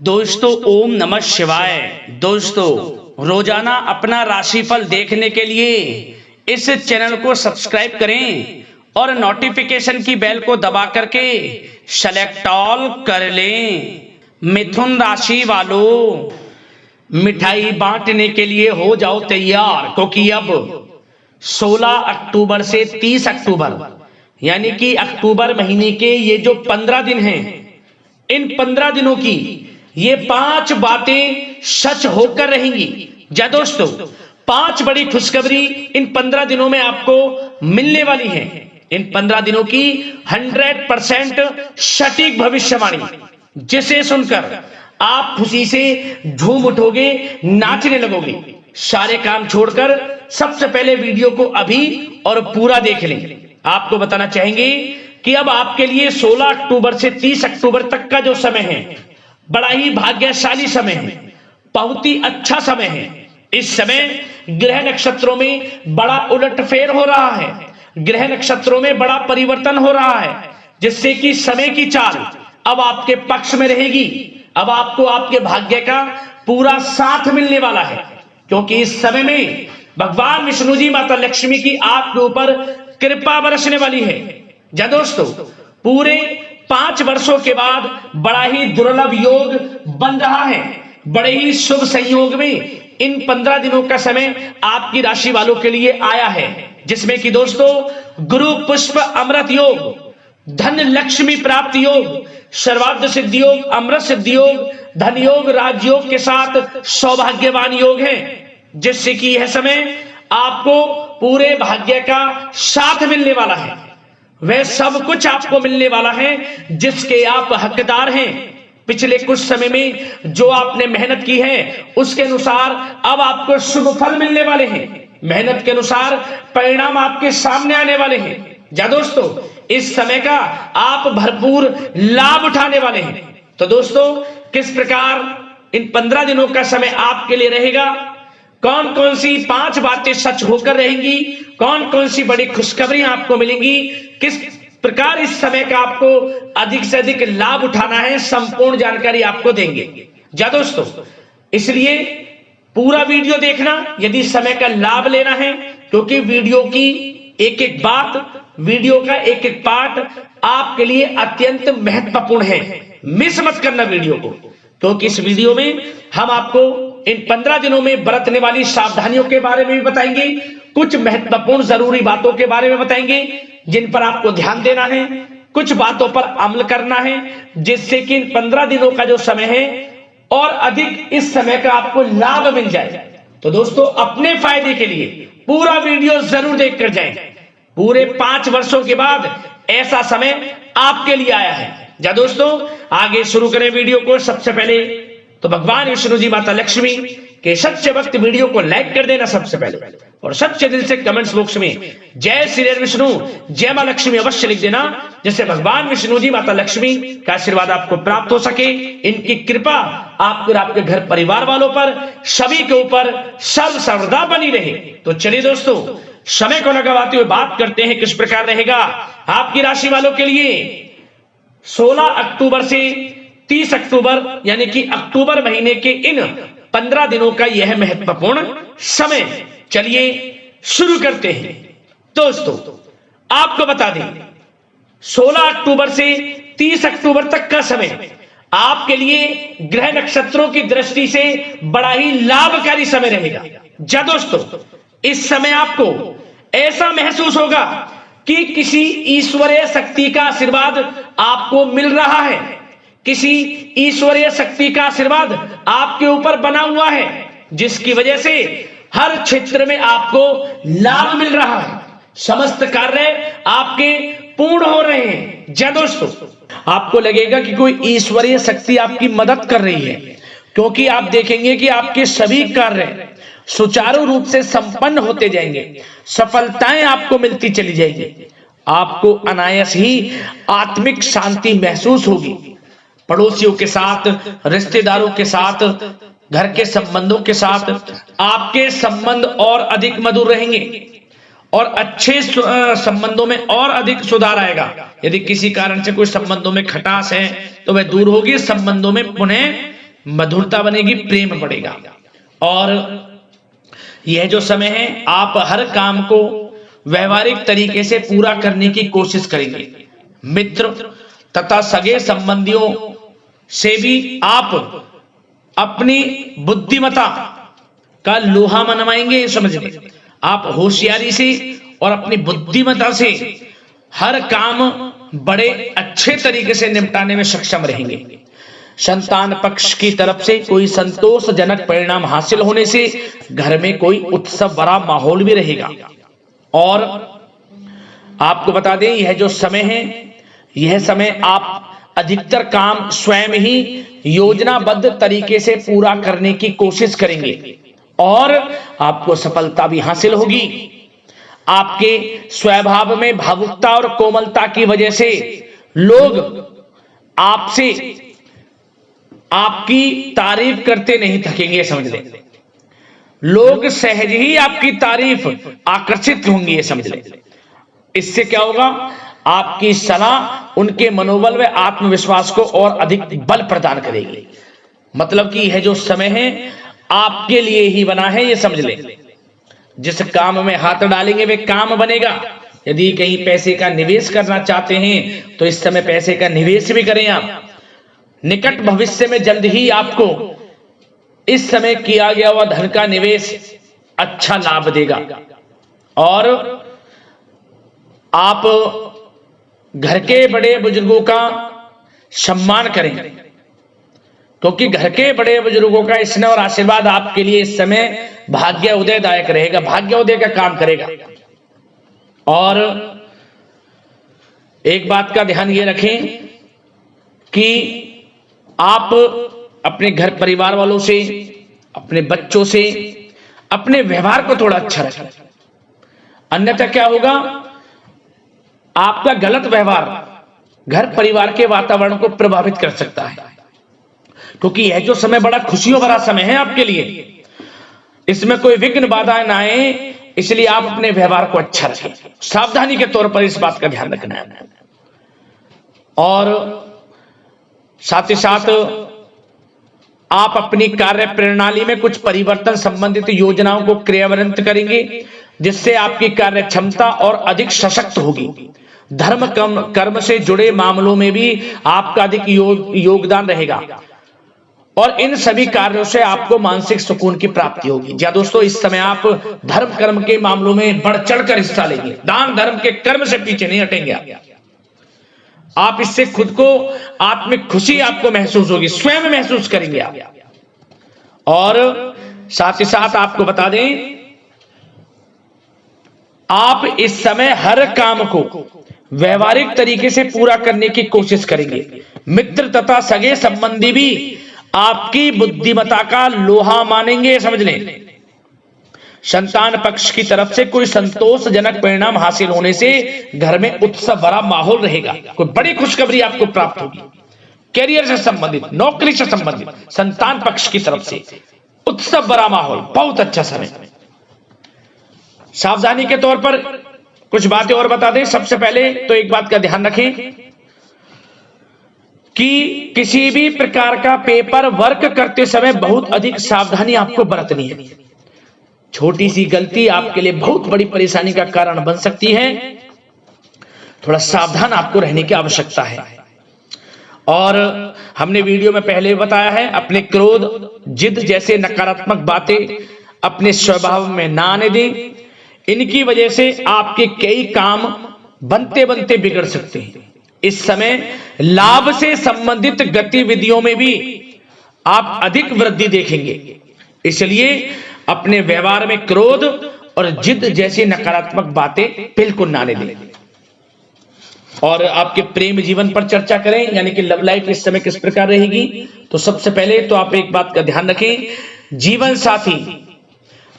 दोस्तों ओम नमः शिवाय। दोस्तों रोजाना अपना राशिफल देखने के लिए इस चैनल को सब्सक्राइब करें और नोटिफिकेशन की बेल को दबा करके सेलेक्ट ऑल कर लें। मिथुन राशि वालों, मिठाई बांटने के लिए हो जाओ तैयार, क्योंकि अब 16 अक्टूबर से 30 अक्टूबर यानी कि अक्टूबर महीने के ये जो 15 दिन हैं, इन 15 दिनों की ये 5 बातें सच होकर रहेंगी। जा दोस्तों, 5 बड़ी खुशखबरी इन 15 दिनों में आपको मिलने वाली है। इन 15 दिनों की 100% सटीक भविष्यवाणी, जिसे सुनकर आप खुशी से झूम उठोगे, नाचने लगोगे। सारे काम छोड़कर सबसे पहले वीडियो को अभी और पूरा देख लें। आपको बताना चाहेंगे कि अब आपके लिए 16 अक्टूबर से 30 अक्टूबर तक का जो समय है, बड़ा ही भाग्यशाली समय है, बहुत ही अच्छा समय है। इस समय ग्रह नक्षत्रों में बड़ा उलटफेर हो रहा है, ग्रह नक्षत्रों में बड़ा परिवर्तन हो रहा है, जिससे कि समय की चाल अब आपके पक्ष में रहेगी। अब आपको आपके भाग्य का पूरा साथ मिलने वाला है, क्योंकि इस समय में भगवान विष्णु जी, माता लक्ष्मी की आपके ऊपर कृपा बरसने वाली है। जा दोस्तों, पूरे 5 वर्षों के बाद बड़ा ही दुर्लभ योग बन रहा है। बड़े ही शुभ संयोग में इन 15 दिनों का समय आपकी राशि वालों के लिए आया है, जिसमें कि दोस्तों गुरु पुष्प अमृत योग, धन लक्ष्मी प्राप्ति योग, सर्वार्थ सिद्धि योग, अमृत सिद्धि योग, धन योग, राजयोग के साथ सौभाग्यवान योग है, जिससे कि यह समय आपको पूरे भाग्य का साथ मिलने वाला है। वह सब कुछ आपको मिलने वाला है जिसके आप हकदार हैं। पिछले कुछ समय में जो आपने मेहनत की है, उसके अनुसार अब आपको शुभ फल मिलने वाले हैं। मेहनत के अनुसार परिणाम आपके सामने आने वाले हैं। जा दोस्तों, इस समय का आप भरपूर लाभ उठाने वाले हैं। तो दोस्तों, किस प्रकार इन 15 दिनों का समय आपके लिए रहेगा, कौन कौन सी 5 बातें सच होकर रहेंगी, कौन कौन सी बड़ी खुशखबरियां आपको मिलेंगी, किस प्रकार इस समय का आपको अधिक से अधिक लाभ उठाना है, संपूर्ण जानकारी आपको देंगे। जा दोस्तों, इसलिए पूरा वीडियो देखना यदि समय का लाभ लेना है, क्योंकि वीडियो की एक एक बात, वीडियो का एक एक पार्ट आपके लिए अत्यंत महत्वपूर्ण है। मिस मत करना वीडियो को, क्योंकि इस वीडियो में हम आपको इन 15 दिनों में बरतने वाली सावधानियों के बारे में भी बताएंगे, कुछ महत्वपूर्ण जरूरी बातों के बारे में बताएंगे जिन पर आपको ध्यान देना है, कुछ बातों पर अमल करना है, जिससे कि इन 15 दिनों का जो समय है और अधिक इस समय का आपको लाभ मिल जाए। तो दोस्तों, अपने फायदे के लिए पूरा वीडियो जरूर देखकर जाएं। पूरे 5 वर्षों के बाद ऐसा समय आपके लिए आया है। जा दोस्तों, आगे शुरू करें वीडियो को। सबसे पहले तो भगवान विष्णु जी, माता लक्ष्मी के सच्चे भक्त वीडियो को लाइक कर देना सबसे पहले, और सच्चे दिल से कमेंट्स बॉक्स में जय श्री विष्णु, जय मां लक्ष्मी अवश्य लिख देना, जिससे भगवान विष्णु जी, माता लक्ष्मी का आशीर्वाद आपको प्राप्त हो सके, इनकी कृपा आपको, आपके घर परिवार वालों पर, सभी के ऊपर सर्वदा बनी रहे। तो चलिए दोस्तों, समय को लगाते हुए बात करते हैं किस प्रकार रहेगा आपकी राशि वालों के लिए 16 अक्टूबर से 30 अक्टूबर यानी कि अक्टूबर महीने के इन 15 दिनों का यह महत्वपूर्ण समय। चलिए शुरू करते हैं। दोस्तों, आपको बता दें, 16 अक्टूबर से 30 अक्टूबर तक का समय आपके लिए ग्रह नक्षत्रों की दृष्टि से बड़ा ही लाभकारी समय रहेगा। जा दोस्तों, इस समय आपको ऐसा महसूस होगा कि किसी ईश्वरीय शक्ति का आशीर्वाद आपको मिल रहा है, किसी ईश्वरीय शक्ति का आशीर्वाद आपके ऊपर बना हुआ है, जिसकी वजह से हर क्षेत्र में आपको लाभ मिल रहा है, समस्त कार्य आपके पूर्ण हो रहे हैं। जा दोस्तों, आपको लगेगा कि कोई ईश्वरीय शक्ति आपकी मदद कर रही है, क्योंकि आप देखेंगे कि आपके सभी कार्य सुचारू रूप से संपन्न होते जाएंगे, सफलताएं आपको मिलती चली जाएगी, आपको अनायास ही आत्मिक शांति महसूस होगी। पड़ोसियों के साथ, रिश्तेदारों के साथ, घर के संबंधों के साथ आपके संबंध और अधिक मधुर रहेंगे और अच्छे संबंधों में और अधिक सुधार आएगा। यदि किसी कारण से कोई संबंधों में खटास है तो वह दूर होगी, संबंधों में पुनः मधुरता बनेगी, प्रेम बढ़ेगा। और यह जो समय है आप हर काम को व्यवहारिक तरीके से पूरा करने की कोशिश करेंगे। मित्र तथा सगे संबंधियों से भी आप अपनी बुद्धिमत्ता का लोहा मनवाएंगे। समझ लें, आप होशियारी से और अपनी बुद्धिमत्ता से हर काम बड़े अच्छे तरीके से निपटाने में सक्षम रहेंगे। संतान पक्ष की तरफ से कोई संतोषजनक परिणाम हासिल होने से घर में कोई उत्सव भरा माहौल भी रहेगा। और आपको बता दें, यह जो समय है, यह समय आप अधिकतर काम स्वयं ही योजनाबद्ध तरीके से पूरा करने की कोशिश करेंगे और आपको सफलता भी हासिल होगी। आपके स्वभाव में भावुकता और कोमलता की वजह से लोग आपसे आपकी तारीफ करते नहीं थकेंगे। समझ लें, लोग सहज ही आपकी तारीफ आकर्षित होंगी, ये समझ लें। इससे क्या होगा, आपकी सलाह उनके मनोबल व आत्मविश्वास को और अधिक बल प्रदान करेगी। मतलब कि यह जो समय है आपके लिए ही बना है, ये समझ लें। जिस काम में हाथ डालेंगे वे काम बनेगा। यदि कहीं पैसे का निवेश करना चाहते हैं तो इस समय पैसे का निवेश भी करें आप। निकट भविष्य में जल्द ही आपको इस समय किया गया हुआ धन का निवेश अच्छा लाभ देगा। और आप घर के बड़े बुजुर्गों का सम्मान करें, क्योंकि घर के बड़े बुजुर्गों का स्नेह और आशीर्वाद आपके लिए इस समय भाग्य उदयदायक रहेगा, भाग्य उदय का काम करेगा। और एक बात का ध्यान ये रखें कि आप अपने घर परिवार वालों से, अपने बच्चों से अपने व्यवहार को थोड़ा अच्छा रखें। अन्यथा क्या होगा, आपका गलत व्यवहार घर परिवार के वातावरण को प्रभावित कर सकता है। क्योंकि यह जो समय बड़ा खुशियों भरा समय है आपके लिए, इसमें कोई विघ्न बाधाएं ना आए, इसलिए आप अपने व्यवहार को अच्छा रखें। सावधानी के तौर पर इस बात का ध्यान रखना है। और साथ ही साथ आप अपनी कार्य प्रणाली में कुछ परिवर्तन संबंधित योजनाओं को क्रियान्वित करेंगे, जिससे आपकी कार्य क्षमता और अधिक सशक्त होगी। धर्म कर्म से जुड़े मामलों में भी आपका अधिक योगदान रहेगा और इन सभी कार्यों से आपको मानसिक सुकून की प्राप्ति होगी। जी दोस्तों, इस समय आप धर्म कर्म के मामलों में बढ़ चढ़कर हिस्सा लेंगे। दान धर्म के कर्म से पीछे नहीं हटेंगे आप। इससे खुद को आत्मिक खुशी आपको महसूस होगी, स्वयं महसूस करेंगे आप। और साथ ही साथ आपको बता दें, आप इस समय हर काम को व्यवहारिक तरीके से पूरा करने की कोशिश करेंगे। मित्र तथा सगे संबंधी भी आपकी बुद्धिमत्ता का लोहा मानेंगे। समझ लें, संतान पक्ष की तरफ से कोई संतोषजनक परिणाम हासिल होने से घर में उत्सव भरा माहौल रहेगा। कोई बड़ी खुशखबरी आपको प्राप्त होगी। कैरियर से संबंधित, नौकरी से संबंधित, संतान पक्ष की तरफ से उत्सव भरा माहौल, बहुत अच्छा समय। सावधानी के तौर पर कुछ बातें और बता दें। सबसे पहले तो एक बात का ध्यान रखें कि किसी भी प्रकार का पेपर वर्क करते समय बहुत अधिक सावधानी आपको बरतनी है। छोटी सी गलती आपके लिए बहुत बड़ी परेशानी का कारण बन सकती है। थोड़ा सावधान आपको रहने की आवश्यकता है। और हमने वीडियो में पहले बताया है, अपने क्रोध, जिद जैसे नकारात्मक बातें अपने स्वभाव में ना आने दें। इनकी वजह से आपके कई काम बनते बनते बिगड़ सकते हैं। इस समय लाभ से संबंधित गतिविधियों में भी आप अधिक वृद्धि देखेंगे। इसलिए अपने व्यवहार में क्रोध और जिद जैसी नकारात्मक बातें बिल्कुल ना आने दें। और आपके प्रेम जीवन पर चर्चा करें, यानी कि लव लाइफ इस समय किस प्रकार रहेगी। तो सबसे पहले तो आप एक बात का ध्यान रखें, जीवन साथी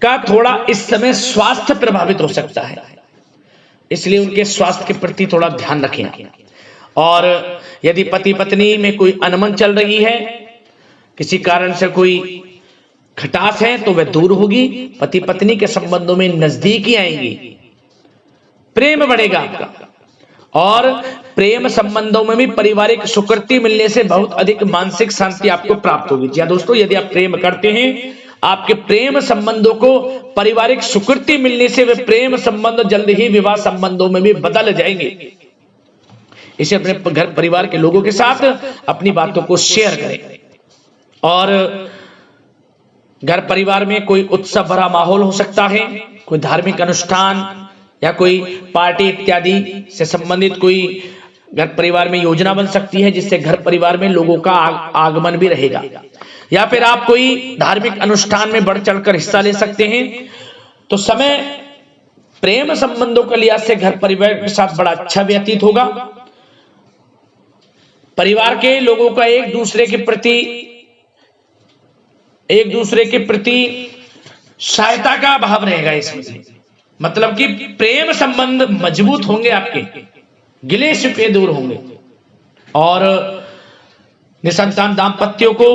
का थोड़ा इस समय स्वास्थ्य प्रभावित हो सकता है, इसलिए उनके स्वास्थ्य के प्रति थोड़ा ध्यान रखें। और यदि पति पत्नी में कोई अनबन चल रही है, किसी कारण से कोई खटास है, तो वह दूर होगी। पति पत्नी के संबंधों में नजदीकी आएंगी, प्रेम बढ़ेगा आपका। और प्रेम संबंधों में भी पारिवारिक स्वीकृति मिलने से बहुत अधिक मानसिक शांति आपको प्राप्त होगी। जी हाँ दोस्तों, यदि आप प्रेम करते हैं, आपके प्रेम संबंधों को पारिवारिक स्वीकृति मिलने से वे प्रेम संबंध जल्द ही विवाह संबंधों में भी बदल जाएंगे। इसे अपने घर परिवार के लोगों के साथ अपनी बातों को शेयर करें। और घर परिवार में कोई उत्सव भरा माहौल हो सकता है, कोई धार्मिक अनुष्ठान या कोई पार्टी इत्यादि से संबंधित कोई घर परिवार में योजना बन सकती है, जिससे घर परिवार में लोगों का आगमन भी रहेगा। या फिर आप कोई धार्मिक अनुष्ठान में बढ़ चढ़कर हिस्सा ले सकते हैं। तो समय प्रेम संबंधों के लिहाज से घर परिवार के साथ बड़ा अच्छा व्यतीत होगा। परिवार के लोगों का एक दूसरे के प्रति सहायता का भाव रहेगा इसमें, मतलब कि प्रेम संबंध मजबूत होंगे, आपके गिले शिकवे दूर होंगे। और निसंतान दाम्पत्यों को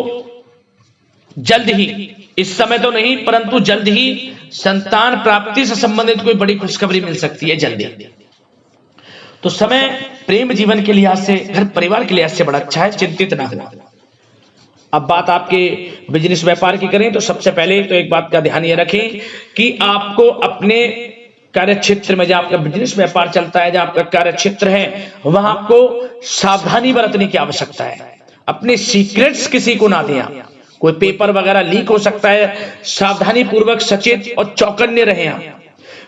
जल्द ही, इस समय तो नहीं परंतु जल्द ही संतान प्राप्ति से संबंधित कोई बड़ी खुशखबरी मिल सकती है जल्दी। तो समय प्रेम जीवन के लिहाज से, घर परिवार के लिहाज से बड़ा अच्छा है, चिंतित ना हो। अब बात आपके बिजनेस व्यापार की करें तो सबसे पहले तो एक बात का ध्यान ये रखें कि आपको अपने कार्य क्षेत्र में, जहां आपका बिजनेस व्यापार चलता है, जहां आपका कार्य क्षेत्र है, वहां आपको सावधानी बरतने की आवश्यकता है। अपने सीक्रेट्स किसी को ना दें। कोई पेपर वगैरह लीक हो सकता है, सावधानी पूर्वक सचेत और चौकन्ने रहें। आप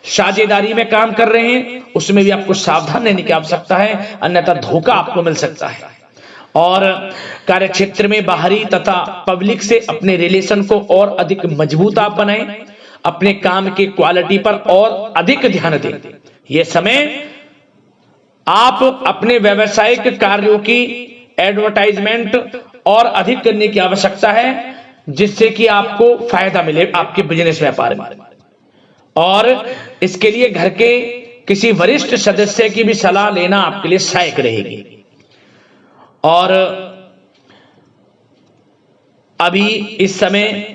साझेदारी में काम कर रहे हैं, उसमें भी आपको सावधान रहने की आवश्यकता है, अन्यथा धोखा आपको मिल सकता है। और कार्य क्षेत्र में बाहरी तथा पब्लिक से अपने रिलेशन को और अधिक मजबूत आप बनाएं। अपने काम की क्वालिटी पर और अधिक ध्यान दें। यह समय आप अपने व्यावसायिक कार्यों की एडवर्टाइजमेंट और अधिक करने की आवश्यकता है, जिससे कि आपको फायदा मिले आपके बिजनेस व्यापार में। और इसके लिए घर के किसी वरिष्ठ सदस्य की भी सलाह लेना आपके लिए सहायक रहेगी। और अभी इस समय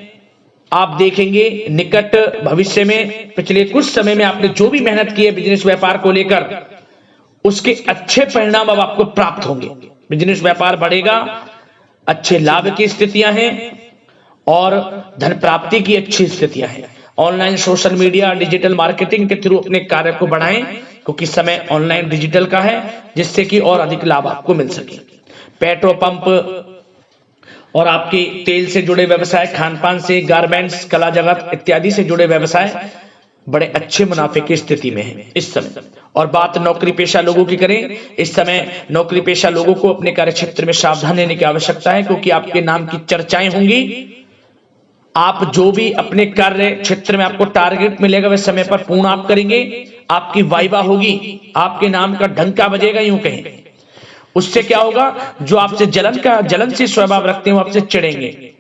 आप देखेंगे निकट भविष्य में, पिछले कुछ समय में आपने जो भी मेहनत की है बिजनेस व्यापार को लेकर, उसके अच्छे परिणाम अब आपको प्राप्त होंगे। बिजनेस व्यापार बढ़ेगा, अच्छे लाभ की स्थितियां हैं और धन प्राप्ति की अच्छी स्थितियां हैं। Online social media digital marketing के थ्रू अपने कार्य को बढ़ाएं, क्योंकि समय ऑनलाइन डिजिटल का है, जिससे कि और अधिक लाभ आपको मिल सके। पेट्रोल पंप और आपके तेल से जुड़े व्यवसाय, खान पान से, गारमेंट्स, कला जगत इत्यादि से जुड़े व्यवसाय बड़े अच्छे मुनाफे की स्थिति में है इस समय। और बात नौकरी पेशा लोगों की करें, इस समय नौकरी पेशा लोगों को अपने कार्य क्षेत्र में सावधान रहने की आवश्यकता है, क्योंकि आपके नाम की चर्चाएं होंगी। आप जो भी अपने कार्य क्षेत्र में आपको टारगेट मिलेगा वह समय पर पूर्ण आप करेंगे। आपकी वाइवा होगी, आपके नाम का डंका बजेगा, यूं कहें। उससे क्या होगा, जो आपसे जलनशील स्वभाव रखते हैं वो आपसे चिढ़ेंगे,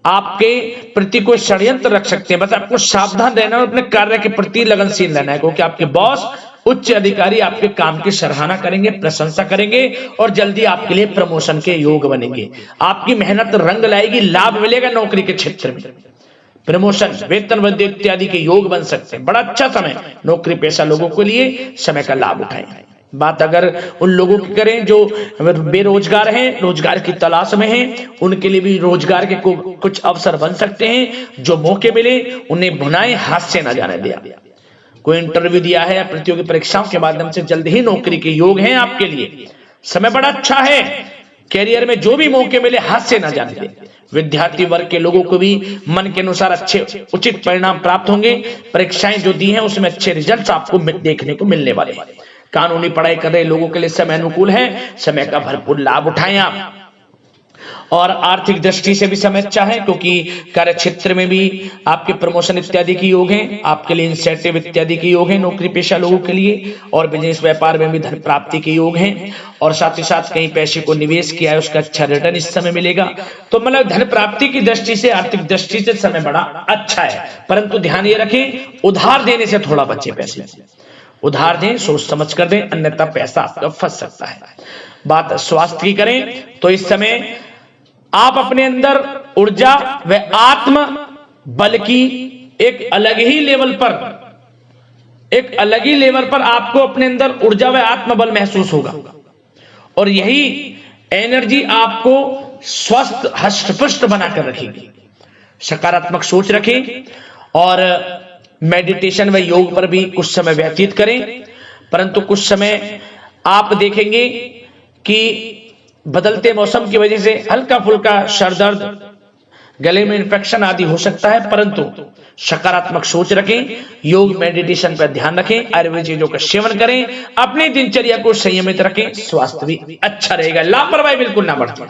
आपके प्रति कोई षड्यंत्र रख सकते हैं। बस आपको सावधान रहना और अपने कार्य के प्रति लगनशील रहना है, क्योंकि आपके बॉस, उच्च अधिकारी आपके काम की सराहना करेंगे, प्रशंसा करेंगे और जल्दी आपके लिए प्रमोशन के योग बनेंगे। आपकी मेहनत रंग लाएगी, लाभ मिलेगा नौकरी के क्षेत्र में, प्रमोशन, वेतन वृद्धि इत्यादि के योग बन सकते हैं। बड़ा अच्छा समय नौकरी पेशा लोगों के लिए, समय का लाभ उठाएं। बात अगर उन लोगों की करें जो बेरोजगार हैं, रोजगार की तलाश में हैं, उनके लिए भी रोजगार के कुछ अवसर बन सकते हैं। जो मौके मिले उन्हें भुनाएं, हाथ से न जाने दिया। कोई इंटरव्यू दिया है या प्रतियोगी परीक्षाओं के माध्यम से जल्द ही नौकरी के योग हैं आपके लिए। समय बड़ा अच्छा है, कैरियर में जो भी मौके मिले हाथ से न जाने दें। विद्यार्थी वर्ग के लोगों को भी मन के अनुसार अच्छे उचित परिणाम प्राप्त होंगे। परीक्षाएं जो दी हैं उसमें अच्छे रिजल्ट आपको देखने को मिलने वाले हैं। कानूनी पढ़ाई कर रहे लोगों के लिए समय अनुकूल है, समय का भरपूर लाभ उठाएं आप। और आर्थिक दृष्टि से भी समय अच्छा है, क्योंकि कार्य क्षेत्र में भी आपके प्रमोशन इत्यादि के योग हैं, आपके लिए इंसेंटिव इत्यादि के योग हैं नौकरी पेशा लोगों के लिए। और बिजनेस व्यापार में भी धन प्राप्ति के योग हैं, और साथ ही साथ कहीं पैसे को निवेश किया है उसका अच्छा रिटर्न इस समय मिलेगा। तो मतलब धन प्राप्ति की दृष्टि से, आर्थिक दृष्टि से समय बड़ा अच्छा है। परंतु ध्यान ये रखें, उधार देने से थोड़ा बचे। पैसे उधार दें, सोच समझ कर दें, अन्यथा पैसा आपका फंस सकता है। बात स्वास्थ्य की करें तो इस समय आप अपने अंदर ऊर्जा व आत्म बल की एक अलग ही लेवल पर एक अलग ही लेवल पर आपको अपने अंदर ऊर्जा व आत्मबल महसूस होगा और यही एनर्जी आपको स्वस्थ हष्ट-पुष्ट बनाकर रखेगी। सकारात्मक सोच रखें और मेडिटेशन व योग पर भी कुछ समय व्यतीत करें, परंतु कुछ समय आप देखेंगे कि बदलते मौसम की वजह से हल्का फुल्का सर दर्द, गले में इन्फेक्शन आदि हो सकता है, परंतु सकारात्मक सोच रखें, योग मेडिटेशन पर ध्यान रखें, आयुर्वेद चीजों का सेवन करें, अपनी दिनचर्या को संयमित रखें, स्वास्थ्य भी अच्छा रहेगा, लापरवाही बिल्कुल ना बरतें।